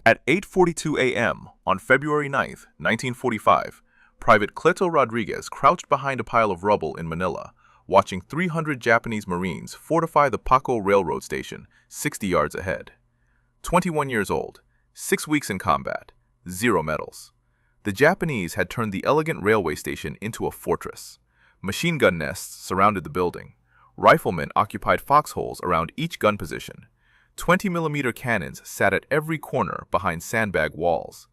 At 8:42 a.m. on February 9, 1945, Private Cleto Rodriguez crouched behind a pile of rubble in Manila, watching 300 Japanese Marines fortify the Paco Railroad Station 60 yards ahead. 21 years old, 6 weeks in combat, 0 medals. The Japanese had turned the elegant railway station into a fortress. Machine gun nests surrounded the building. Riflemen occupied foxholes around each gun position. 20mm cannons sat at every corner behind sandbag walls.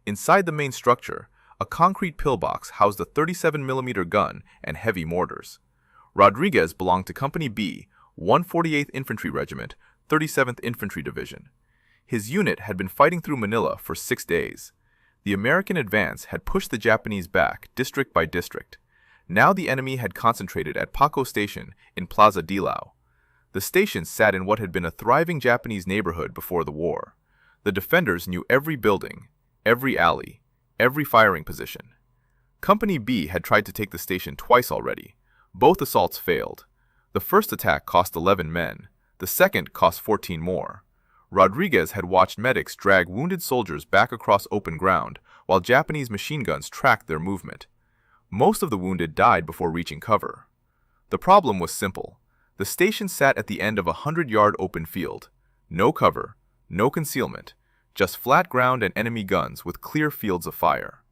Inside the main structure, a concrete pillbox housed a 37mm gun and heavy mortars. Rodriguez belonged to Company B, 148th Infantry Regiment, 37th Infantry Division. His unit had been fighting through Manila for 6 days. The American advance had pushed the Japanese back district by district. Now the enemy had concentrated at Paco Station in Plaza Dilao. The station sat in what had been a thriving Japanese neighborhood before the war. The defenders knew every building, every alley, every firing position. Company B had tried to take the station twice already. Both assaults failed. The first attack cost 11 men. The second cost 14 more. Rodriguez had watched medics drag wounded soldiers back across open ground while Japanese machine guns tracked their movement. Most of the wounded died before reaching cover. The problem was simple. The station sat at the end of a 100-yard open field. No cover, no concealment, just flat ground and enemy guns with clear fields of fire.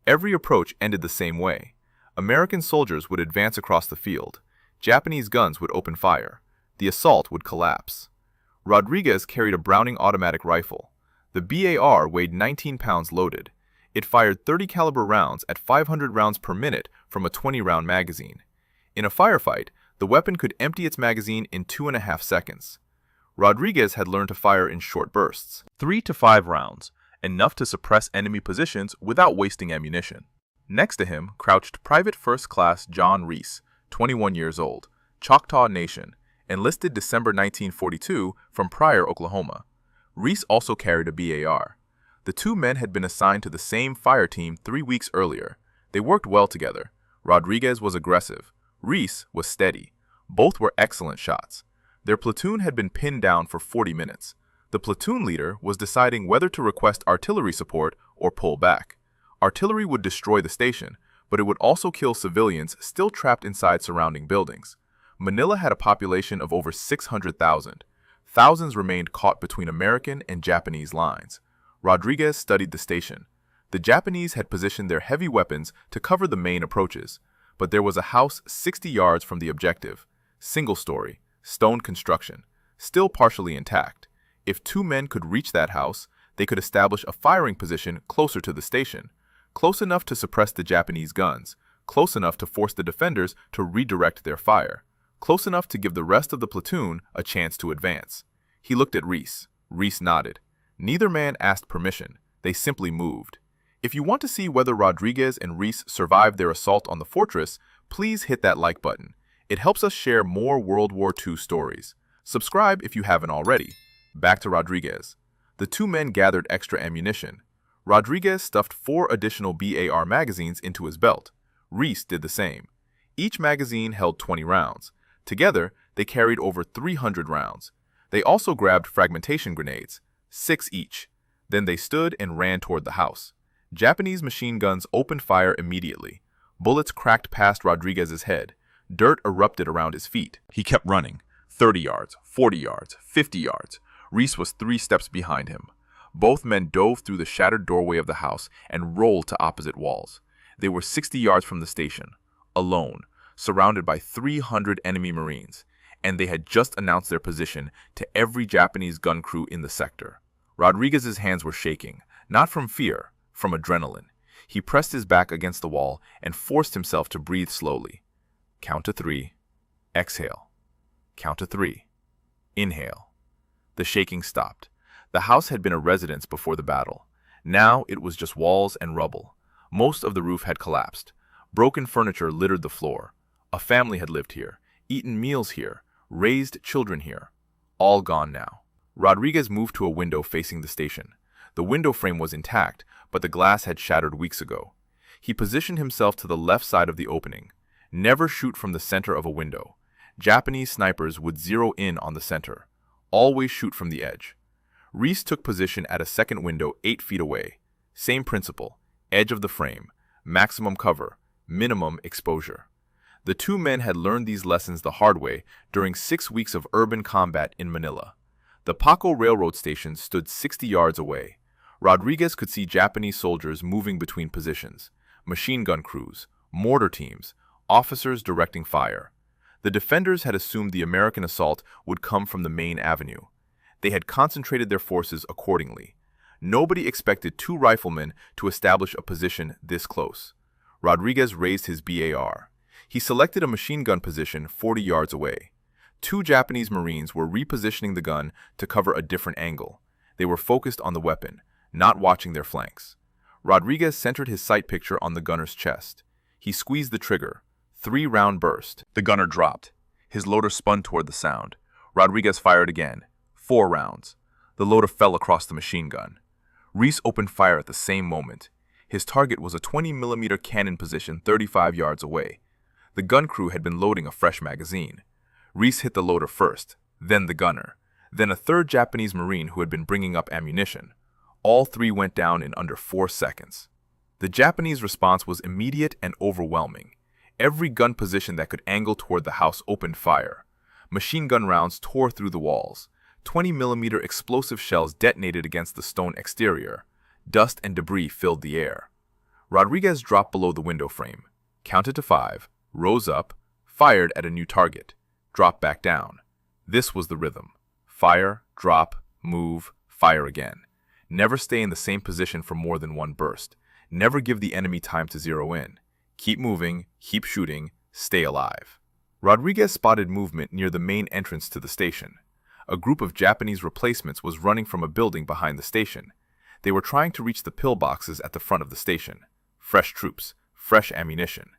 Every approach ended the same way. American soldiers would advance across the field. Japanese guns would open fire. The assault would collapse. Rodriguez carried a Browning automatic rifle. The BAR weighed 19 pounds loaded. It fired 30 caliber rounds at 500 rounds per minute from a 20-round magazine. In a firefight, the weapon could empty its magazine in 2.5 seconds. Rodriguez had learned to fire in short bursts, 3 to 5 rounds, enough to suppress enemy positions without wasting ammunition. Next to him crouched Private First Class John Reese, 21 years old, Choctaw Nation, enlisted December 1942 from Pryor, Oklahoma. Reese also carried a BAR. The two men had been assigned to the same fire team 3 weeks earlier. They worked well together. Rodriguez was aggressive. Reese was steady. Both were excellent shots. Their platoon had been pinned down for 40 minutes. The platoon leader was deciding whether to request artillery support or pull back. Artillery would destroy the station, but it would also kill civilians still trapped inside surrounding buildings. Manila had a population of over 600,000. Thousands remained caught between American and Japanese lines. Rodriguez studied the station. The Japanese had positioned their heavy weapons to cover the main approaches, but there was a house 60 yards from the objective, single-story, stone construction, still partially intact. If 2 men could reach that house, they could establish a firing position closer to the station, close enough to suppress the Japanese guns, close enough to force the defenders to redirect their fire, close enough to give the rest of the platoon a chance to advance. He looked at Reese. Reese nodded. Neither man asked permission. They simply moved. If you want to see whether Rodriguez and Reese survived their assault on the fortress, please hit that like button. It helps us share more World War II stories. Subscribe if you haven't already. Back to Rodriguez. The 2 men gathered extra ammunition. Rodriguez stuffed 4 additional BAR magazines into his belt. Reese did the same. Each magazine held 20 rounds. Together, they carried over 300 rounds. They also grabbed fragmentation grenades, 6 each. Then they stood and ran toward the house. Japanese machine guns opened fire immediately. Bullets cracked past Rodriguez's head. Dirt erupted around his feet. He kept running. 30 yards, 40 yards, 50 yards. Reese was 3 steps behind him. Both men dove through the shattered doorway of the house and rolled to opposite walls. They were 60 yards from the station, alone, surrounded by 300 enemy Marines, and they had just announced their position to every Japanese gun crew in the sector. Rodriguez's hands were shaking, not from fear, from adrenaline. He pressed his back against the wall and forced himself to breathe slowly. Count to 3. Exhale. Count to 3. Inhale. The shaking stopped. The house had been a residence before the battle. Now it was just walls and rubble. Most of the roof had collapsed. Broken furniture littered the floor. A family had lived here, eaten meals here, raised children here. All gone now. Rodriguez moved to a window facing the station. The window frame was intact, but the glass had shattered weeks ago. He positioned himself to the left side of the opening. Never shoot from the center of a window. Japanese snipers would zero in on the center. Always shoot from the edge. Reese took position at a second window 8 feet away. Same principle, edge of the frame, maximum cover, minimum exposure. The two men had learned these lessons the hard way during 6 weeks of urban combat in Manila. The Paco Railroad Station stood 60 yards away. Rodriguez could see Japanese soldiers moving between positions, machine gun crews, mortar teams, officers directing fire. The defenders had assumed the American assault would come from the main avenue. They had concentrated their forces accordingly. Nobody expected two riflemen to establish a position this close. Rodriguez raised his BAR. He selected a machine gun position 40 yards away. Two Japanese Marines were repositioning the gun to cover a different angle. They were focused on the weapon, not watching their flanks. Rodriguez centered his sight picture on the gunner's chest. He squeezed the trigger. 3-round burst. The gunner dropped. His loader spun toward the sound. Rodriguez fired again. 4 rounds. The loader fell across the machine gun. Reese opened fire at the same moment. His target was a 20mm cannon position 35 yards away. The gun crew had been loading a fresh magazine. Reese hit the loader first, then the gunner, then a third Japanese Marine who had been bringing up ammunition. All 3 went down in under 4 seconds. The Japanese response was immediate and overwhelming. Every gun position that could angle toward the house opened fire. Machine gun rounds tore through the walls. 20mm explosive shells detonated against the stone exterior. Dust and debris filled the air. Rodriguez dropped below the window frame, counted to 5, rose up, fired at a new target, dropped back down. This was the rhythm. Fire, drop, move, fire again. Never stay in the same position for more than one burst. Never give the enemy time to zero in. Keep moving, keep shooting, stay alive. Rodriguez spotted movement near the main entrance to the station. A group of Japanese replacements was running from a building behind the station. They were trying to reach the pillboxes at the front of the station. Fresh troops, fresh ammunition.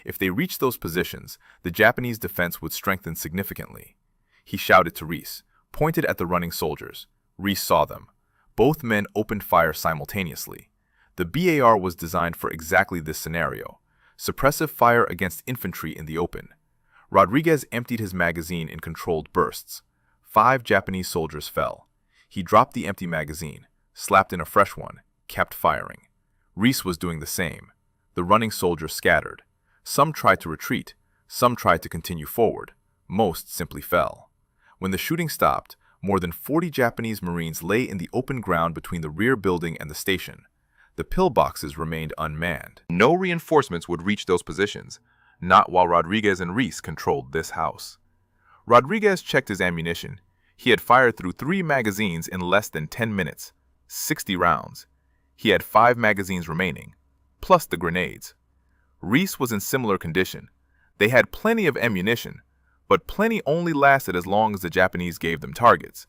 If they reached those positions, the Japanese defense would strengthen significantly. He shouted to Reese, pointed at the running soldiers. Reese saw them. Both men opened fire simultaneously. The BAR was designed for exactly this scenario. Suppressive fire against infantry in the open. Rodriguez emptied his magazine in controlled bursts. 5 Japanese soldiers fell. He dropped the empty magazine, slapped in a fresh one, kept firing. Reese was doing the same. The running soldiers scattered. Some tried to retreat, some tried to continue forward. Most simply fell. When the shooting stopped, more than 40 Japanese Marines lay in the open ground between the rear building and the station. The pillboxes remained unmanned. No reinforcements would reach those positions, not while Rodriguez and Reese controlled this house. Rodriguez checked his ammunition. He had fired through 3 magazines in less than 10 minutes, 60 rounds. He had 5 magazines remaining, plus the grenades. Reese was in similar condition. They had plenty of ammunition, but plenty only lasted as long as the Japanese gave them targets.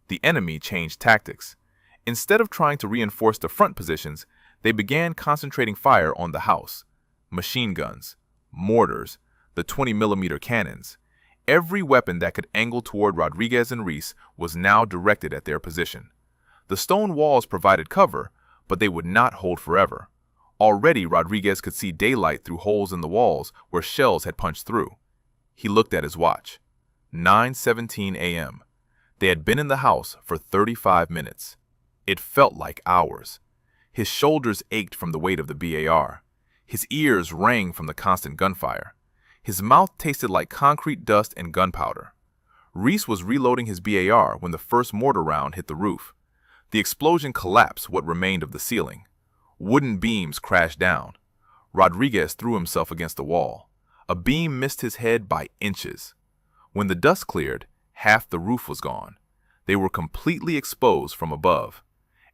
The enemy changed tactics. Instead of trying to reinforce the front positions, they began concentrating fire on the house. Machine guns, mortars, the 20mm cannons. Every weapon that could angle toward Rodriguez and Reese was now directed at their position. The stone walls provided cover, but they would not hold forever. Already Rodriguez could see daylight through holes in the walls where shells had punched through. He looked at his watch. 9:17 a.m. They had been in the house for 35 minutes. It felt like hours. His shoulders ached from the weight of the BAR. His ears rang from the constant gunfire. His mouth tasted like concrete dust and gunpowder. Reese was reloading his BAR when the first mortar round hit the roof. The explosion collapsed what remained of the ceiling. Wooden beams crashed down. Rodriguez threw himself against the wall. A beam missed his head by inches. When the dust cleared, half the roof was gone. They were completely exposed from above,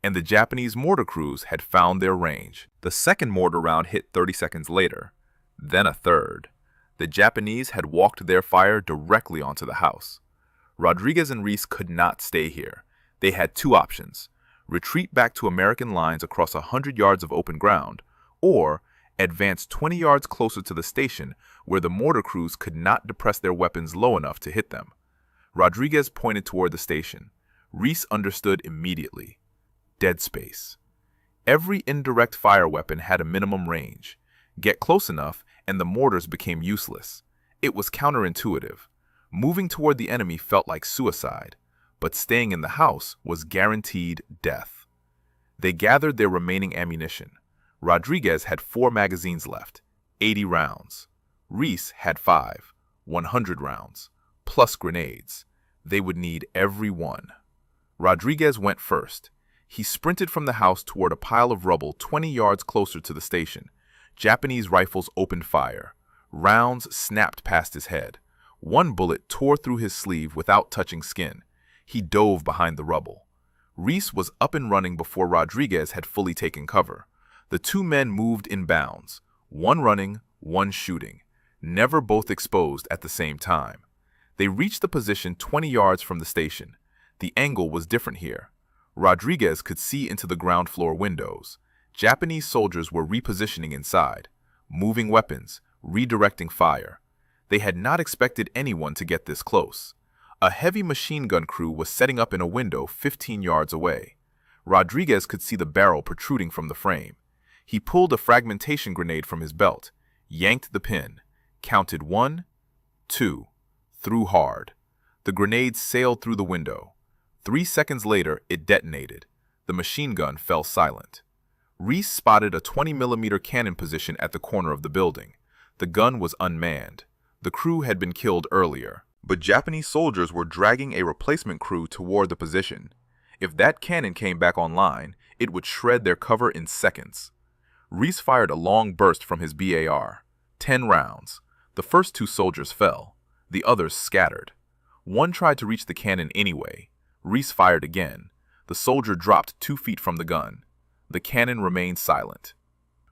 and the Japanese mortar crews had found their range. The second mortar round hit 30 seconds later, then a third. The Japanese had walked their fire directly onto the house. Rodriguez and Reese could not stay here. They had 2 options: retreat back to American lines across 100 yards of open ground, or advance 20 yards closer to the station where the mortar crews could not depress their weapons low enough to hit them. Rodriguez pointed toward the station. Reese understood immediately. Dead space. Every indirect fire weapon had a minimum range. Get close enough and the mortars became useless. It was counterintuitive. Moving toward the enemy felt like suicide. but staying in the house was guaranteed death. They gathered their remaining ammunition. Rodriguez had 4 magazines left, 80 rounds. Reese had 5, 100 rounds, plus grenades. They would need every one. Rodriguez went first. He sprinted from the house toward a pile of rubble 20 yards closer to the station. Japanese rifles opened fire. Rounds snapped past his head. One bullet tore through his sleeve without touching skin. He dove behind the rubble. Reese was up and running before Rodriguez had fully taken cover. The 2 men moved in bounds, one running, one shooting, never both exposed at the same time. They reached the position 20 yards from the station. The angle was different here. Rodriguez could see into the ground floor windows. Japanese soldiers were repositioning inside, moving weapons, redirecting fire. They had not expected anyone to get this close. A heavy machine gun crew was setting up in a window 15 yards away. Rodriguez could see the barrel protruding from the frame. He pulled a fragmentation grenade from his belt, yanked the pin, counted 1, 2, threw hard. The grenade sailed through the window. 3 seconds later, it detonated. The machine gun fell silent. Reese spotted a 20mm cannon position at the corner of the building. The gun was unmanned. The crew had been killed earlier, but Japanese soldiers were dragging a replacement crew toward the position. If that cannon came back online, it would shred their cover in seconds. Reese fired a long burst from his BAR. 10 rounds. The first 2 soldiers fell. The others scattered. One tried to reach the cannon anyway. Reese fired again. The soldier dropped 2 feet from the gun. The cannon remained silent.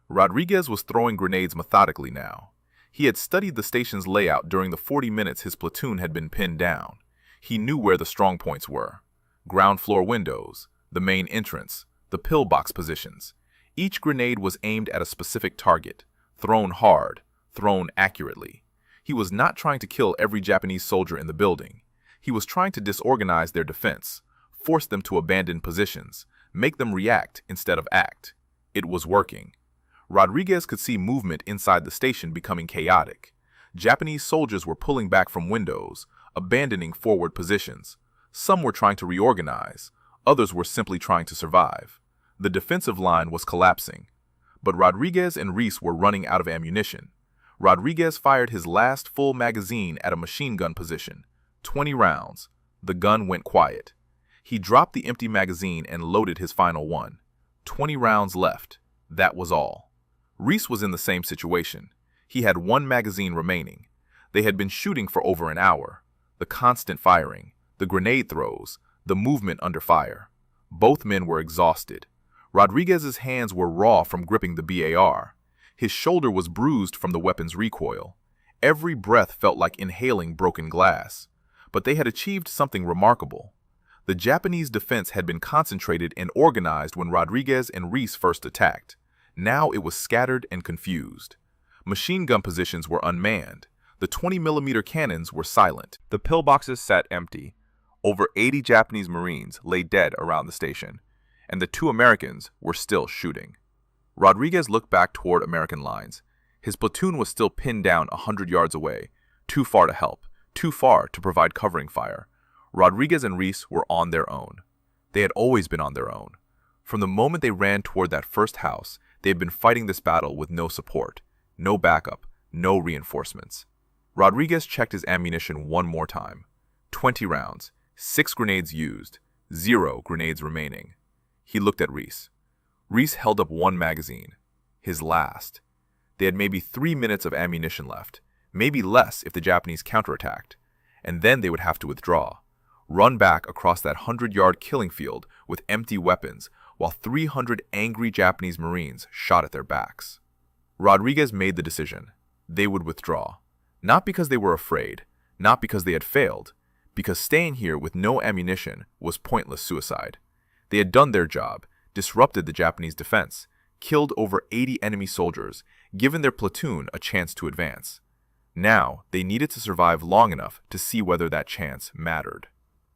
Rodriguez was throwing grenades methodically now. He had studied the station's layout during the 40 minutes his platoon had been pinned down. He knew where the strong points were. Ground floor windows, the main entrance, the pillbox positions. Each grenade was aimed at a specific target, thrown hard, thrown accurately. He was not trying to kill every Japanese soldier in the building. He was trying to disorganize their defense, force them to abandon positions, make them react instead of act. It was working. Rodriguez could see movement inside the station becoming chaotic. Japanese soldiers were pulling back from windows, abandoning forward positions. Some were trying to reorganize. Others were simply trying to survive. The defensive line was collapsing. But Rodriguez and Reese were running out of ammunition. Rodriguez fired his last full magazine at a machine gun position. 20 rounds. The gun went quiet. He dropped the empty magazine and loaded his final one. 20 rounds left. That was all. Reese was in the same situation. He had 1 magazine remaining. They had been shooting for over an hour. The constant firing, the grenade throws, the movement under fire. Both men were exhausted. Rodriguez's hands were raw from gripping the BAR. His shoulder was bruised from the weapon's recoil. Every breath felt like inhaling broken glass. But they had achieved something remarkable. The Japanese defense had been concentrated and organized when Rodriguez and Reese first attacked. Now it was scattered and confused. Machine gun positions were unmanned. The 20mm cannons were silent. The pillboxes sat empty. Over 80 Japanese Marines lay dead around the station, and the 2 Americans were still shooting. Rodriguez looked back toward American lines. His platoon was still pinned down 100 yards away, too far to help, too far to provide covering fire. Rodriguez and Reese were on their own. They had always been on their own. From the moment they ran toward that first house, they had been fighting this battle with no support, no backup, no reinforcements. Rodriguez checked his ammunition one more time. 20 rounds, 6 grenades used, 0 grenades remaining. He looked at Reese. Reese held up 1 magazine, his last. They had maybe 3 minutes of ammunition left, maybe less if the Japanese counterattacked, and then they would have to withdraw, run back across that 100-yard killing field with empty weapons while 300 angry Japanese Marines shot at their backs. Rodriguez made the decision. They would withdraw. Not because they were afraid, not because they had failed, because staying here with no ammunition was pointless suicide. They had done their job, disrupted the Japanese defense, killed over 80 enemy soldiers, given their platoon a chance to advance. Now, they needed to survive long enough to see whether that chance mattered.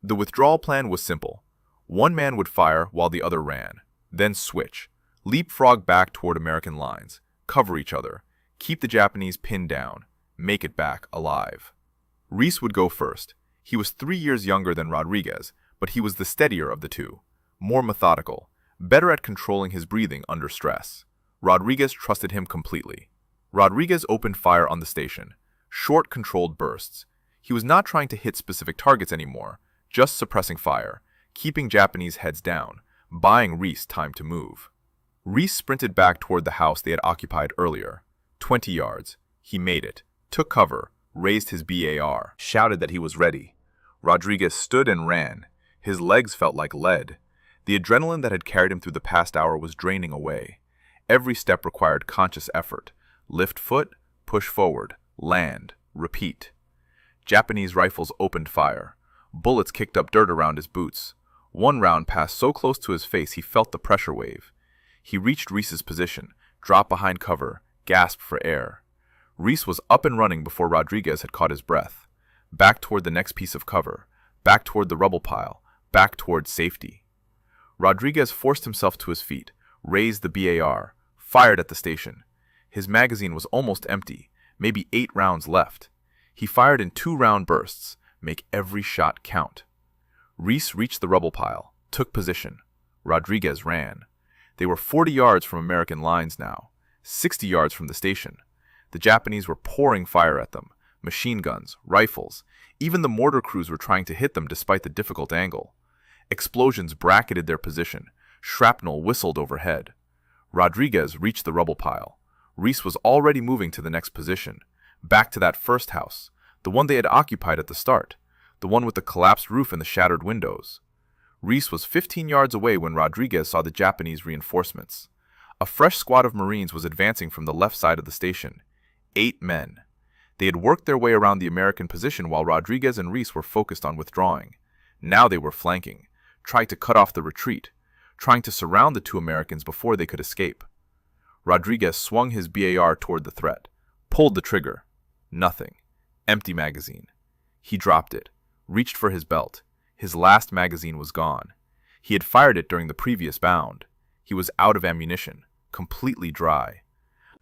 The withdrawal plan was simple. 1 man would fire while the other ran, then switch, leapfrog back toward American lines, cover each other, keep the Japanese pinned down, make it back alive. Reese would go first. He was 3 years younger than Rodriguez, but he was the steadier of the two, more methodical, better at controlling his breathing under stress. Rodriguez trusted him completely. Rodriguez opened fire on the station, short controlled bursts. He was not trying to hit specific targets anymore, just suppressing fire, keeping Japanese heads down, buying Reese time to move. Reese sprinted back toward the house they had occupied earlier. 20 yards. He made it, took cover, raised his BAR, shouted that he was ready. Rodriguez stood and ran. His legs felt like lead. The adrenaline that had carried him through the past hour was draining away. Every step required conscious effort. Lift foot, push forward, land, repeat. Japanese rifles opened fire. Bullets kicked up dirt around his boots. One round passed so close to his face he felt the pressure wave. He reached Reese's position, dropped behind cover, gasped for air. Reese was up and running before Rodriguez had caught his breath. Back toward the next piece of cover, back toward the rubble pile, back toward safety. Rodriguez forced himself to his feet, raised the BAR, fired at the station. His magazine was almost empty, maybe 8 rounds left. He fired in 2-round bursts, make every shot count. Reese reached the rubble pile, took position. Rodriguez ran. They were 40 yards from American lines now, 60 yards from the station. The Japanese were pouring fire at them, machine guns, rifles. Even the mortar crews were trying to hit them despite the difficult angle. Explosions bracketed their position. Shrapnel whistled overhead. Rodriguez reached the rubble pile. Reese was already moving to the next position, back to that first house, the one they had occupied at the start, the one with the collapsed roof and the shattered windows. Reese was 15 yards away when Rodriguez saw the Japanese reinforcements. A fresh squad of Marines was advancing from the left side of the station. 8 men. They had worked their way around the American position while Rodriguez and Reese were focused on withdrawing. Now they were flanking, trying to cut off the retreat, trying to surround the 2 Americans before they could escape. Rodriguez swung his BAR toward the threat, pulled the trigger. Nothing. Empty magazine. He dropped it, reached for his belt. His last magazine was gone. He had fired it during the previous bound. He was out of ammunition, completely dry.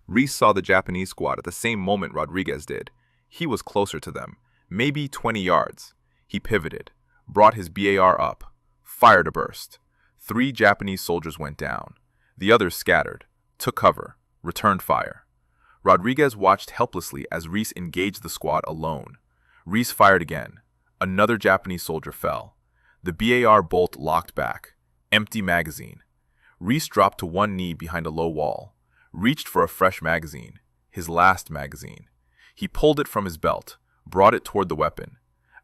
Reese saw the Japanese squad at the same moment Rodriguez did. He was closer to them, maybe 20 yards. He pivoted, brought his BAR up, fired a burst. 3 Japanese soldiers went down. The others scattered, took cover, returned fire. Rodriguez watched helplessly as Reese engaged the squad alone. Reese fired again. Another Japanese soldier fell. The BAR bolt locked back. Empty magazine. Reese dropped to one knee behind a low wall, reached for a fresh magazine, his last magazine. He pulled it from his belt, brought it toward the weapon.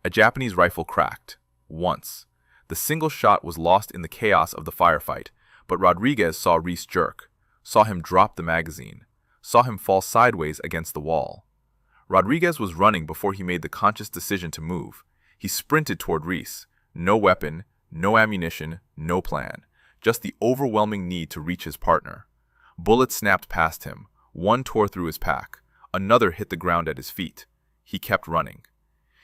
A Japanese rifle cracked. Once. The single shot was lost in the chaos of the firefight, but Rodriguez saw Reese jerk, saw him drop the magazine, saw him fall sideways against the wall. Rodriguez was running before he made the conscious decision to move. He sprinted toward Reese. No weapon, no ammunition, no plan. Just the overwhelming need to reach his partner. Bullets snapped past him. One tore through his pack. Another hit the ground at his feet. He kept running.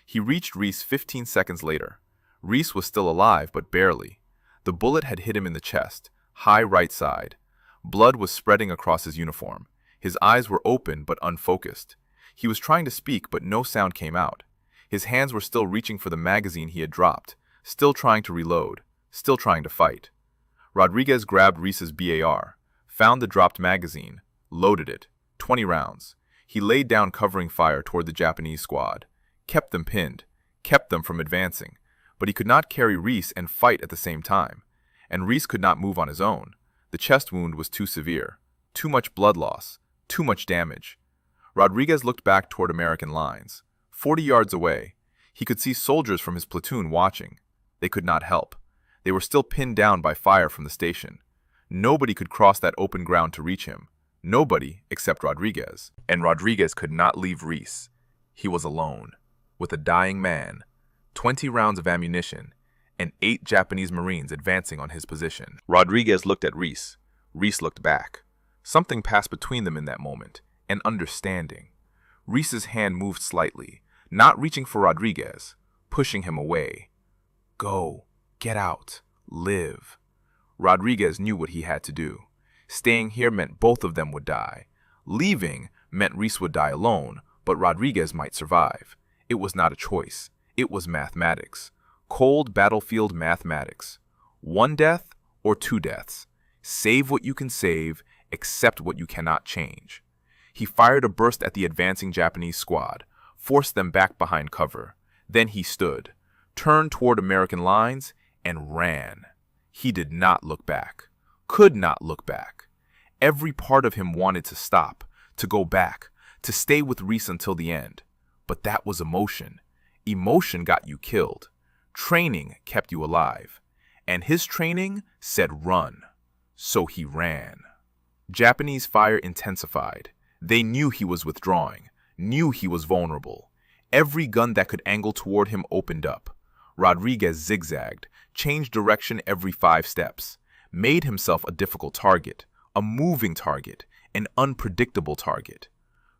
He reached Reese 15 seconds later. Reese was still alive, but barely. The bullet had hit him in the chest, high right side. Blood was spreading across his uniform. His eyes were open but unfocused. He was trying to speak, but no sound came out. His hands were still reaching for the magazine he had dropped, still trying to reload, still trying to fight. Rodriguez grabbed Reese's BAR, found the dropped magazine, loaded it, 20 rounds. He laid down covering fire toward the Japanese squad, kept them pinned, kept them from advancing, but he could not carry Reese and fight at the same time. And Reese could not move on his own. The chest wound was too severe, too much blood loss, too much damage. Rodriguez looked back toward American lines. 40 yards away, he could see soldiers from his platoon watching. They could not help. They were still pinned down by fire from the station. Nobody could cross that open ground to reach him. Nobody except Rodriguez. And Rodriguez could not leave Reese. He was alone, with a dying man, 20 rounds of ammunition, and 8 Japanese Marines advancing on his position. Rodriguez looked at Reese. Reese looked back. Something passed between them in that moment, an understanding. Reese's hand moved slightly, not reaching for Rodriguez, pushing him away. Go, get out, live. Rodriguez knew what he had to do. Staying here meant both of them would die. Leaving meant Reese would die alone, but Rodriguez might survive. It was not a choice. It was mathematics. Cold battlefield mathematics. One death or two deaths. Save what you can save, accept what you cannot change. He fired a burst at the advancing Japanese squad, forced them back behind cover. Then he stood, turned toward American lines, and ran. He did not look back, could not look back. Every part of him wanted to stop, to go back, to stay with Reese until the end. But that was emotion. Emotion got you killed. Training kept you alive. And his training said run. So he ran. Japanese fire intensified. They knew he was withdrawing, knew he was vulnerable. Every gun that could angle toward him opened up. Rodriguez zigzagged, changed direction every 5 steps, made himself a difficult target, a moving target, an unpredictable target.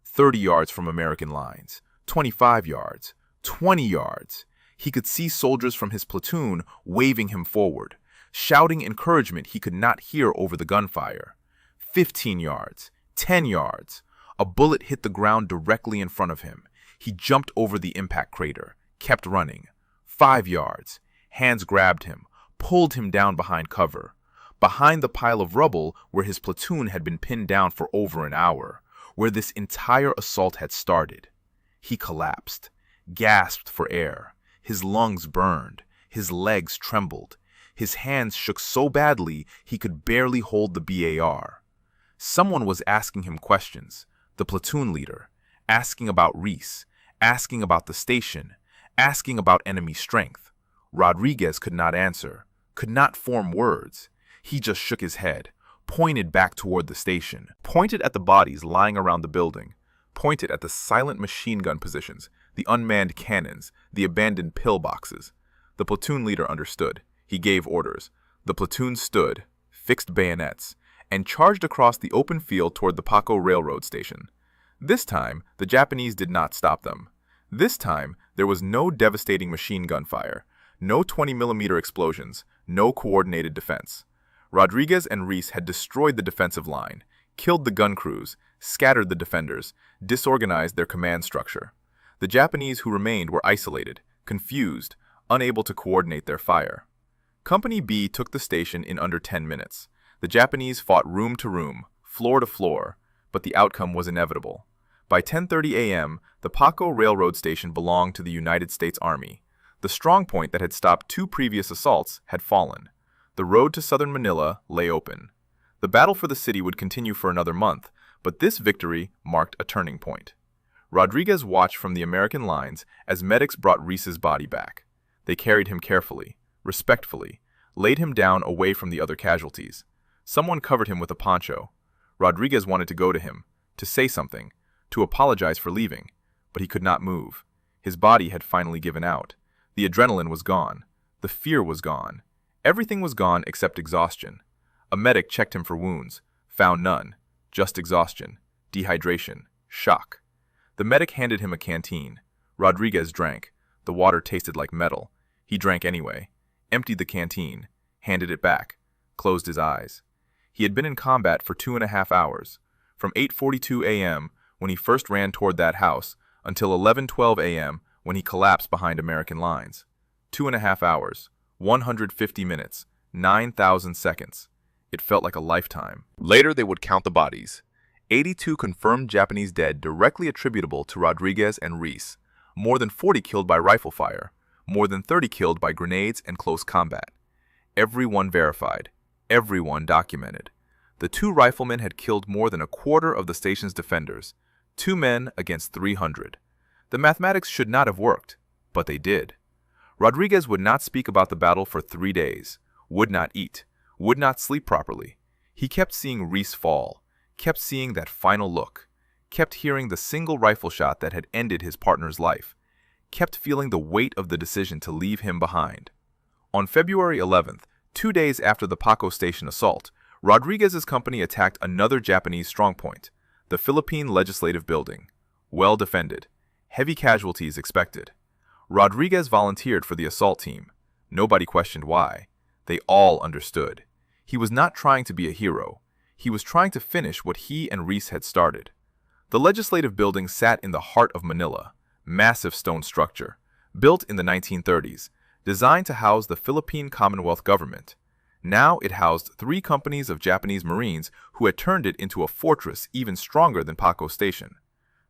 30 yards from American lines, 25 yards, 20 yards. He could see soldiers from his platoon waving him forward, shouting encouragement he could not hear over the gunfire. 15 yards, 10 yards. A bullet hit the ground directly in front of him. He jumped over the impact crater, kept running. 5 yards. Hands grabbed him, pulled him down behind cover. Behind the pile of rubble where his platoon had been pinned down for over an hour, where this entire assault had started. He collapsed, gasped for air. His lungs burned, his legs trembled. His hands shook so badly he could barely hold the BAR. Someone was asking him questions, the platoon leader, asking about Reese, asking about the station, asking about enemy strength. Rodriguez could not answer, could not form words. He just shook his head, pointed back toward the station, pointed at the bodies lying around the building, pointed at the silent machine gun positions, the unmanned cannons, the abandoned pillboxes. The platoon leader understood. He gave orders. The platoon stood, fixed bayonets, and charged across the open field toward the Paco Railroad Station. This time, the Japanese did not stop them. This time, there was no devastating machine gun fire, no 20mm explosions, no coordinated defense. Rodriguez and Reese had destroyed the defensive line, killed the gun crews, scattered the defenders, disorganized their command structure. The Japanese who remained were isolated, confused, unable to coordinate their fire. Company B took the station in under 10 minutes. The Japanese fought room to room, floor to floor, but the outcome was inevitable. By 10:30 a.m., the Paco Railroad Station belonged to the United States Army. The strongpoint that had stopped 2 previous assaults had fallen. The road to southern Manila lay open. The battle for the city would continue for another month, but this victory marked a turning point. Rodriguez watched from the American lines as medics brought Reese's body back. They carried him carefully, respectfully, laid him down away from the other casualties. Someone covered him with a poncho. Rodriguez wanted to go to him, to say something, to apologize for leaving, but he could not move. His body had finally given out. The adrenaline was gone. The fear was gone. Everything was gone except exhaustion. A medic checked him for wounds, found none, just exhaustion, dehydration, shock. The medic handed him a canteen. Rodriguez drank. The water tasted like metal. He drank anyway, emptied the canteen, handed it back, closed his eyes. He had been in combat for 2.5 hours, from 8:42 a.m. when he first ran toward that house until 11:12 a.m. when he collapsed behind American lines. 2.5 hours, 150 minutes, 9,000 seconds. It felt like a lifetime. Later they would count the bodies. 82 confirmed Japanese dead directly attributable to Rodriguez and Reese, more than 40 killed by rifle fire, more than 30 killed by grenades and close combat. Everyone verified, everyone documented. The 2 riflemen had killed more than a quarter of the station's defenders, 2 men against 300. The mathematics should not have worked, but they did. Rodriguez would not speak about the battle for 3 days, would not eat, would not sleep properly. He kept seeing Reese fall, kept seeing that final look, kept hearing the single rifle shot that had ended his partner's life, kept feeling the weight of the decision to leave him behind. On February 11th, 2 days after the Paco Station assault, Rodriguez's company attacked another Japanese strongpoint, the Philippine Legislative Building. Well defended. Heavy casualties expected. Rodriguez volunteered for the assault team. Nobody questioned why. They all understood. He was not trying to be a hero. He was trying to finish what he and Reese had started. The Legislative Building sat in the heart of Manila, massive stone structure, built in the 1930s, designed to house the Philippine Commonwealth government. Now it housed 3 companies of Japanese Marines who had turned it into a fortress even stronger than Paco Station.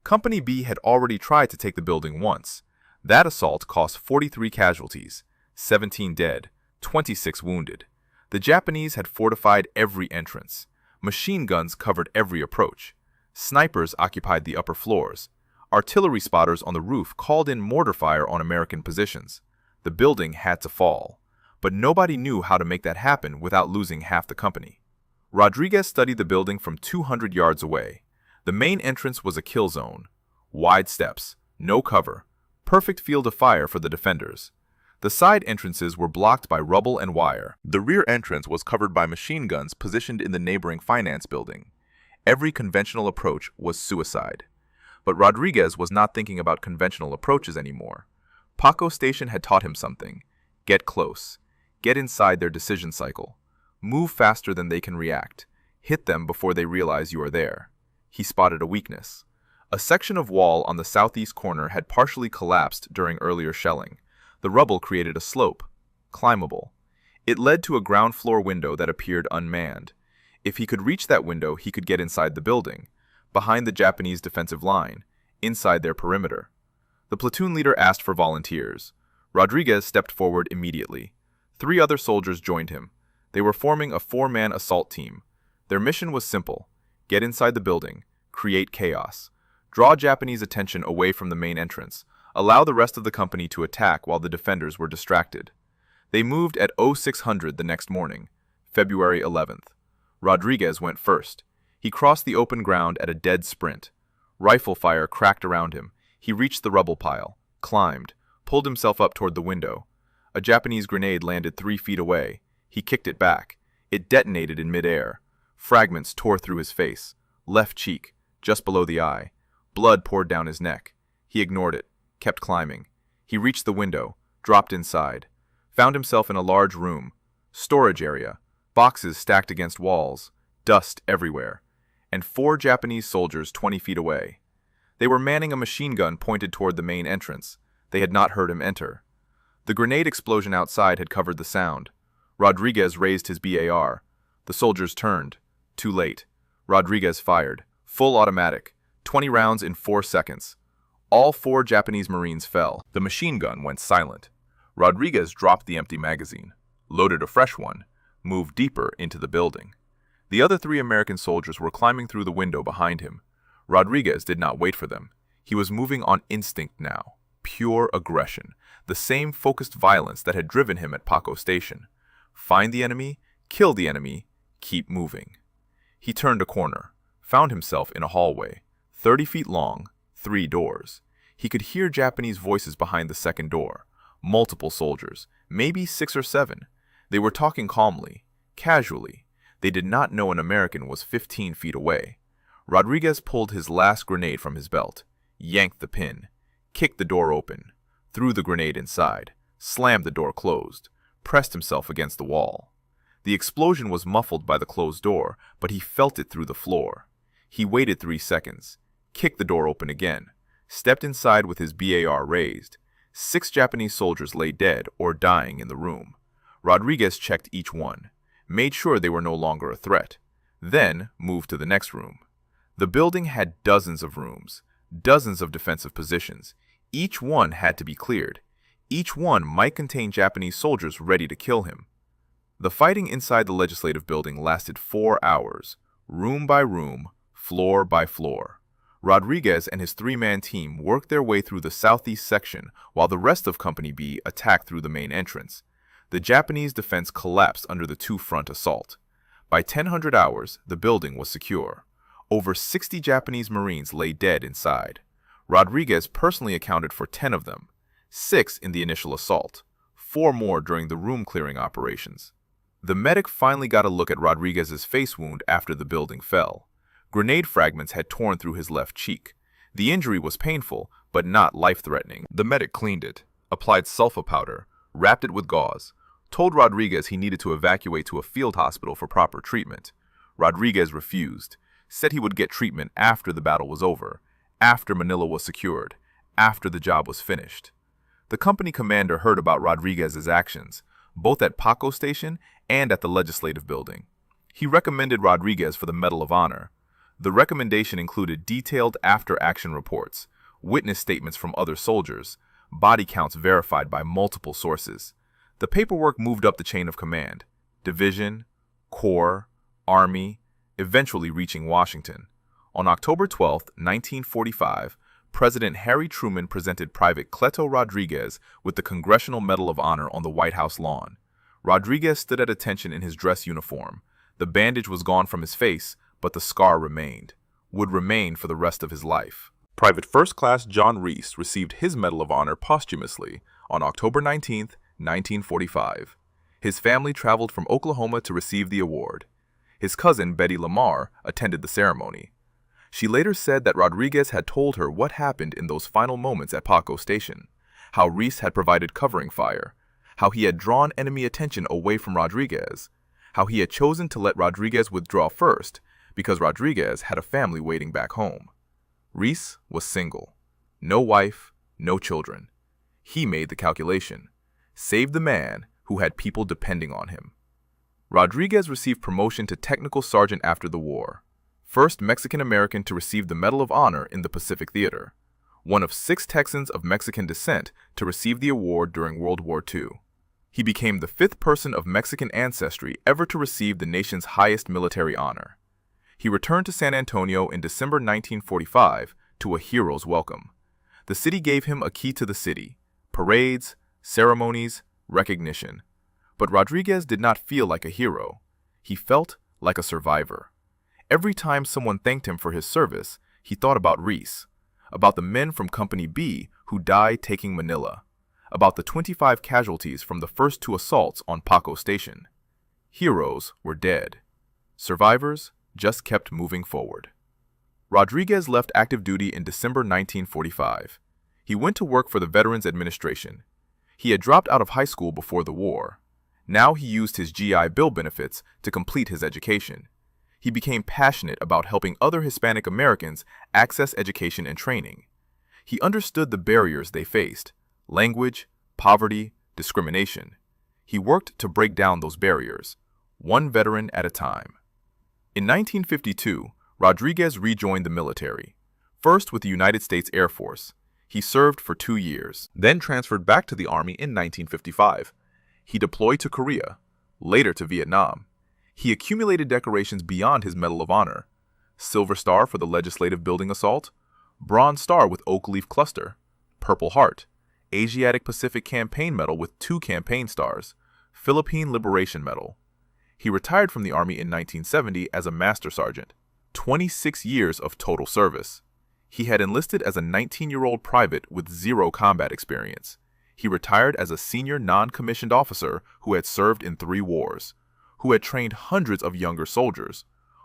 Company B had already tried to take the building once. That assault cost 43 casualties, 17 dead, 26 wounded. The Japanese had fortified every entrance. Machine guns covered every approach. Snipers occupied the upper floors. Artillery spotters on the roof called in mortar fire on American positions. The building had to fall. But nobody knew how to make that happen without losing half the company. Rodriguez studied the building from 200 yards away. The main entrance was a kill zone. Wide steps, no cover, perfect field of fire for the defenders. The side entrances were blocked by rubble and wire. The rear entrance was covered by machine guns positioned in the neighboring finance building. Every conventional approach was suicide. But Rodriguez was not thinking about conventional approaches anymore. Paco Station had taught him something. Get close. Get inside their decision cycle. Move faster than they can react. Hit them before they realize you are there. He spotted a weakness. A section of wall on the southeast corner had partially collapsed during earlier shelling. The rubble created a slope, climbable. It led to a ground floor window that appeared unmanned. If he could reach that window, he could get inside the building, behind the Japanese defensive line, inside their perimeter. The platoon leader asked for volunteers. Rodriguez stepped forward immediately. 3 other soldiers joined him. They were forming a 4-man assault team. Their mission was simple: get inside the building, create chaos, draw Japanese attention away from the main entrance, allow the rest of the company to attack while the defenders were distracted. They moved at 0600 the next morning, February 11th. Rodriguez went first. He crossed the open ground at a dead sprint. Rifle fire cracked around him. He reached the rubble pile, climbed, pulled himself up toward the window. A Japanese grenade landed 3 feet away. He kicked it back. It detonated in midair. Fragments tore through his face, left cheek, just below the eye. Blood poured down his neck. He ignored it, kept climbing. He reached the window, dropped inside, found himself in a large room, storage area, boxes stacked against walls, dust everywhere, and 4 Japanese soldiers 20 feet away. They were manning a machine gun pointed toward the main entrance. They had not heard him enter. The grenade explosion outside had covered the sound. Rodriguez raised his BAR. The soldiers turned. Too late. Rodriguez fired. Full automatic. 20 rounds in 4 seconds. All 4 Japanese Marines fell. The machine gun went silent. Rodriguez dropped the empty magazine, loaded a fresh one, moved deeper into the building. The other 3 American soldiers were climbing through the window behind him. Rodriguez did not wait for them. He was moving on instinct now. Pure aggression. The same focused violence that had driven him at Paco Station. Find the enemy, kill the enemy, keep moving. He turned a corner, found himself in a hallway, 30 feet long, 3 doors. He could hear Japanese voices behind the second door. Multiple soldiers, maybe 6 or 7. They were talking calmly, casually. They did not know an American was 15 feet away. Rodriguez pulled his last grenade from his belt, yanked the pin, kicked the door open, threw the grenade inside, slammed the door closed, pressed himself against the wall. The explosion was muffled by the closed door, but he felt it through the floor. He waited 3 seconds, kicked the door open again, stepped inside with his BAR raised. 6 Japanese soldiers lay dead or dying in the room. Rodriguez checked each one, made sure they were no longer a threat, then moved to the next room. The building had dozens of rooms, dozens of defensive positions. Each one had to be cleared. Each one might contain Japanese soldiers ready to kill him. The fighting inside the legislative building lasted 4 hours, room by room, floor by floor. Rodriguez and his 3-man team worked their way through the southeast section while the rest of Company B attacked through the main entrance. The Japanese defense collapsed under the 2-front assault. By 1000 hours, the building was secure. Over 60 Japanese Marines lay dead inside. Rodriguez personally accounted for 10 of them, 6 in the initial assault, 4 more during the room-clearing operations. The medic finally got a look at Rodriguez's face wound after the building fell. Grenade fragments had torn through his left cheek. The injury was painful, but not life-threatening. The medic cleaned it, applied sulfa powder, wrapped it with gauze, told Rodriguez he needed to evacuate to a field hospital for proper treatment. Rodriguez refused, said he would get treatment after the battle was over, after Manila was secured, after the job was finished. The company commander heard about Rodriguez's actions, both at Paco Station and at the Legislative Building. He recommended Rodriguez for the Medal of Honor. The recommendation included detailed after-action reports, witness statements from other soldiers, body counts verified by multiple sources. The paperwork moved up the chain of command, division, corps, army, eventually reaching Washington. On October 12, 1945, President Harry Truman presented Private Cleto Rodriguez with the Congressional Medal of Honor on the White House lawn. Rodriguez stood at attention in his dress uniform. The bandage was gone from his face, but the scar remained, would remain for the rest of his life. Private First Class John Reese received his Medal of Honor posthumously on October 19, 1945. His family traveled from Oklahoma to receive the award. His cousin, Betty Lamar, attended the ceremony. She later said that Rodriguez had told her what happened in those final moments at Paco Station, how Reese had provided covering fire, how he had drawn enemy attention away from Rodriguez, how he had chosen to let Rodriguez withdraw first because Rodriguez had a family waiting back home. Reese was single. No wife, no children. He made the calculation. Saved the man who had people depending on him. Rodriguez received promotion to technical sergeant after the war. First Mexican-American to receive the Medal of Honor in the Pacific Theater. One of 6 Texans of Mexican descent to receive the award during World War II. He became the 5th person of Mexican ancestry ever to receive the nation's highest military honor. He returned to San Antonio in December 1945 to a hero's welcome. The city gave him a key to the city, parades, ceremonies, recognition. But Rodriguez did not feel like a hero. He felt like a survivor. Every time someone thanked him for his service, he thought about Reese, about the men from Company B who died taking Manila, about the 25 casualties from the first 2 assaults on Paco Station. Heroes were dead. Survivors just kept moving forward. Rodriguez left active duty in December 1945. He went to work for the Veterans Administration. He had dropped out of high school before the war. Now he used his GI Bill benefits to complete his education. He became passionate about helping other Hispanic Americans access education and training. He understood the barriers they faced: language, poverty, discrimination. He worked to break down those barriers, one veteran at a time. In 1952, Rodriguez rejoined the military, first with the United States Air Force. He served for 2 years, then transferred back to the Army in 1955. He deployed to Korea, later to Vietnam. He accumulated decorations beyond his Medal of Honor: Silver Star for the Legislative Building assault, Bronze Star with Oak Leaf Cluster, Purple Heart, Asiatic Pacific Campaign Medal with 2 campaign stars, Philippine Liberation Medal. He retired from the Army in 1970 as a Master Sergeant. 26 years of total service. He had enlisted as a 19-year-old private with 0 combat experience. He retired as a senior non-commissioned officer who had served in 3 wars, who had trained hundreds of younger soldiers,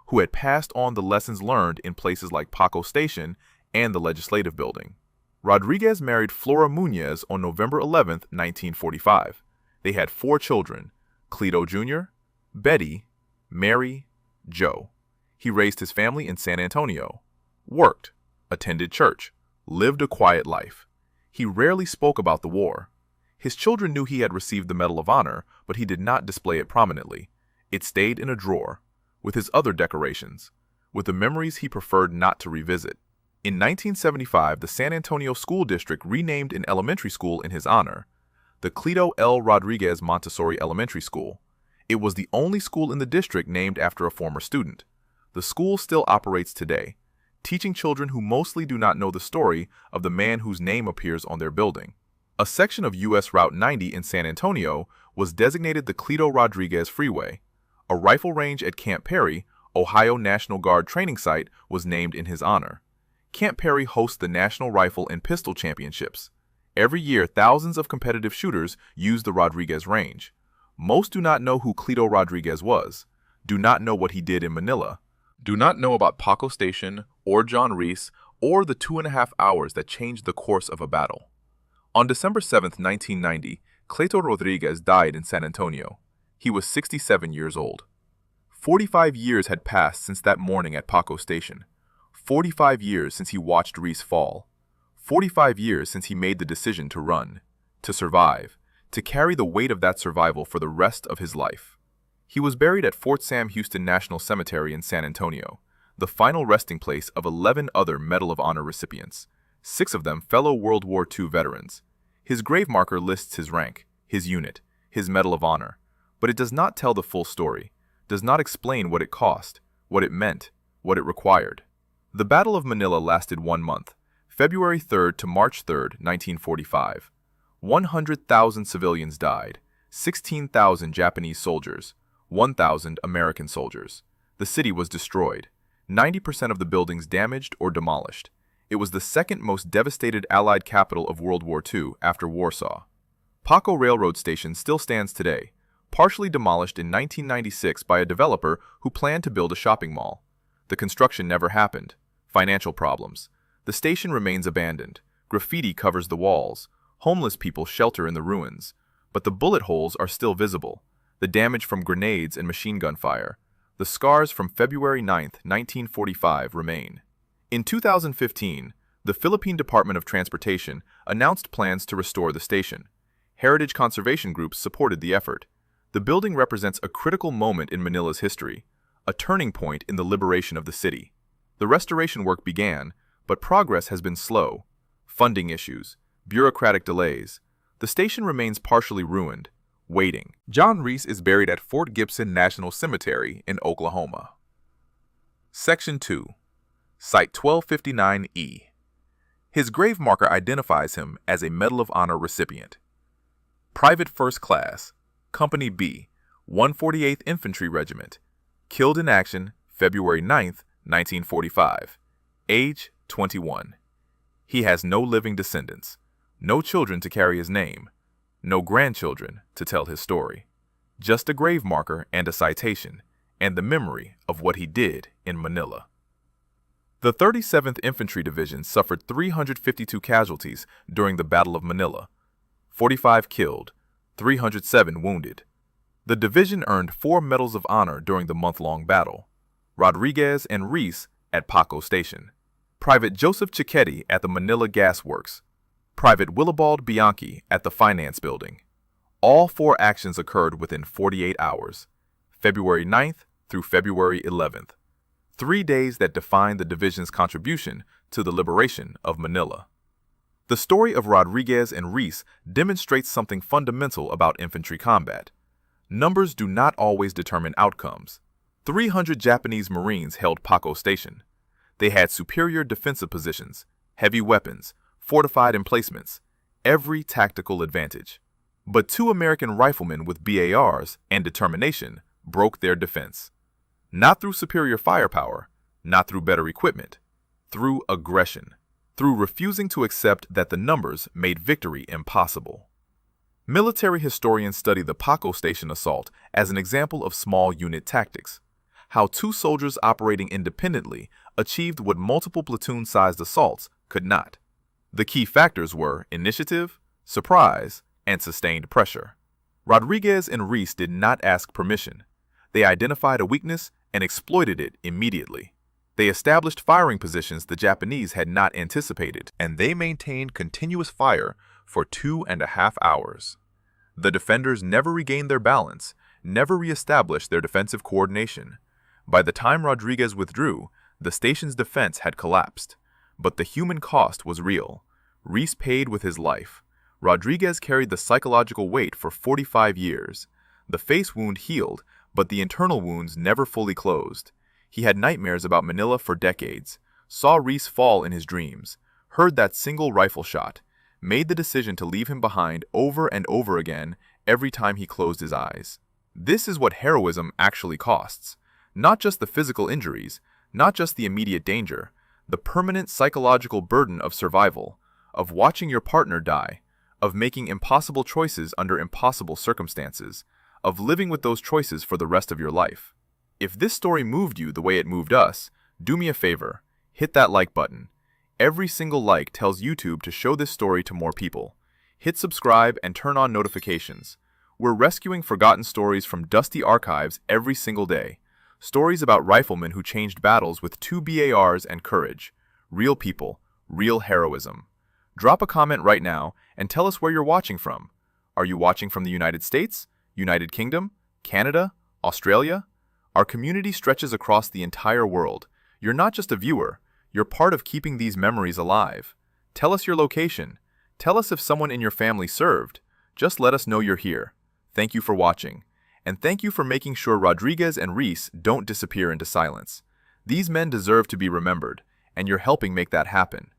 who had passed on the lessons learned in places like Paco Station and the Legislative Building. Rodriguez married Flora Muñez on November 11, 1945. They had 4 children: Cleto Jr., Betty, Mary, Joe. He raised his family in San Antonio, worked, attended church, lived a quiet life. He rarely spoke about the war. His children knew he had received the Medal of Honor, but he did not display it prominently. It stayed in a drawer, with his other decorations, with the memories he preferred not to revisit. In 1975, the San Antonio School District renamed an elementary school in his honor, the Cleto L. Rodriguez Montessori Elementary School. It was the only school in the district named after a former student. The school still operates today, teaching children who mostly do not know the story of the man whose name appears on their building. A section of U.S. Route 90 in San Antonio was designated the Cleto Rodriguez Freeway. A rifle range at Camp Perry, Ohio National Guard training site, was named in his honor. Camp Perry hosts the National Rifle and Pistol Championships. Every year, thousands of competitive shooters use the Rodriguez range. Most do not know who Cleto Rodriguez was, do not know what he did in Manila, do not know about Paco Station or John Reese or the 2.5 hours that changed the course of a battle. On December 7, 1990, Cleto Rodriguez died in San Antonio. He was 67 years old. 45 years had passed since that morning at Paco Station. 45 years since he watched Reese fall. 45 years since he made the decision to run, to survive, to carry the weight of that survival for the rest of his life. He was buried at Fort Sam Houston National Cemetery in San Antonio, the final resting place of 11 other Medal of Honor recipients, 6 of them fellow World War II veterans. His grave marker lists his rank, his unit, his Medal of Honor, but it does not tell the full story, does not explain what it cost, what it meant, what it required. The Battle of Manila lasted 1 month, February 3rd to March 3rd, 1945. 100,000 civilians died, 16,000 Japanese soldiers, 1,000 American soldiers. The city was destroyed, 90% of the buildings damaged or demolished. It was the second most devastated Allied capital of World War II after Warsaw. Paco Railroad Station still stands today, partially demolished in 1996 by a developer who planned to build a shopping mall. The construction never happened. Financial problems. The station remains abandoned. Graffiti covers the walls. Homeless people shelter in the ruins. But the bullet holes are still visible. The damage from grenades and machine gun fire. The scars from February 9, 1945 remain. In 2015, the Philippine Department of Transportation announced plans to restore the station. Heritage conservation groups supported the effort. The building represents a critical moment in Manila's history, a turning point in the liberation of the city. The restoration work began, but progress has been slow. Funding issues, bureaucratic delays. The station remains partially ruined, waiting. John Reese is buried at Fort Gibson National Cemetery in Oklahoma. Section 2. Site 1259E. His grave marker identifies him as a Medal of Honor recipient. Private First Class, Company B, 148th Infantry Regiment. Killed in action, February 9, 1945. Age, 21. He has no living descendants, no children to carry his name, no grandchildren to tell his story. Just a grave marker and a citation, and the memory of what he did in Manila. The 37th Infantry Division suffered 352 casualties during the Battle of Manila, 45 killed, 307 wounded. The division earned 4 Medals of Honor during the month-long battle. Rodriguez and Reese at Paco Station. Private Joseph Cicchetti at the Manila Gas Works. Private Willibald Bianchi at the Finance Building. All 4 actions occurred within 48 hours, February 9th through February 11th. 3 days that define the division's contribution to the liberation of Manila. The story of Rodriguez and Reese demonstrates something fundamental about infantry combat. Numbers do not always determine outcomes. 300 Japanese Marines held Paco Station. They had superior defensive positions, heavy weapons, fortified emplacements, every tactical advantage. But 2 American riflemen with BARs and determination broke their defense. Not through superior firepower, not through better equipment, through aggression, through refusing to accept that the numbers made victory impossible. Military historians study the Paco Station assault as an example of small unit tactics, how 2 soldiers operating independently achieved what multiple platoon-sized assaults could not. The key factors were initiative, surprise, and sustained pressure. Rodriguez and Reese did not ask permission. They identified a weakness and exploited it immediately. They established firing positions the Japanese had not anticipated, and they maintained continuous fire for 2.5 hours. The defenders never regained their balance, never reestablished their defensive coordination. By the time Rodriguez withdrew, the station's defense had collapsed. But the human cost was real. Reese paid with his life. Rodriguez carried the psychological weight for 45 years. The face wound healed, but the internal wounds never fully closed. He had nightmares about Manila for decades, saw Reese fall in his dreams, heard that single rifle shot, made the decision to leave him behind over and over again every time he closed his eyes. This is what heroism actually costs. Not just the physical injuries, not just the immediate danger, the permanent psychological burden of survival, of watching your partner die, of making impossible choices under impossible circumstances, of living with those choices for the rest of your life. If this story moved you the way it moved us, do me a favor, hit that like button. Every single like tells YouTube to show this story to more people. Hit subscribe and turn on notifications. We're rescuing forgotten stories from dusty archives every single day. Stories about riflemen who changed battles with 2 BARs and courage. Real people, real heroism. Drop a comment right now and tell us where you're watching from. Are you watching from the United States, United Kingdom, Canada, Australia? Our community stretches across the entire world. You're not just a viewer, you're part of keeping these memories alive. Tell us your location. Tell us if someone in your family served. Just let us know you're here. Thank you for watching. And thank you for making sure Rodriguez and Reese don't disappear into silence. These men deserve to be remembered, and you're helping make that happen.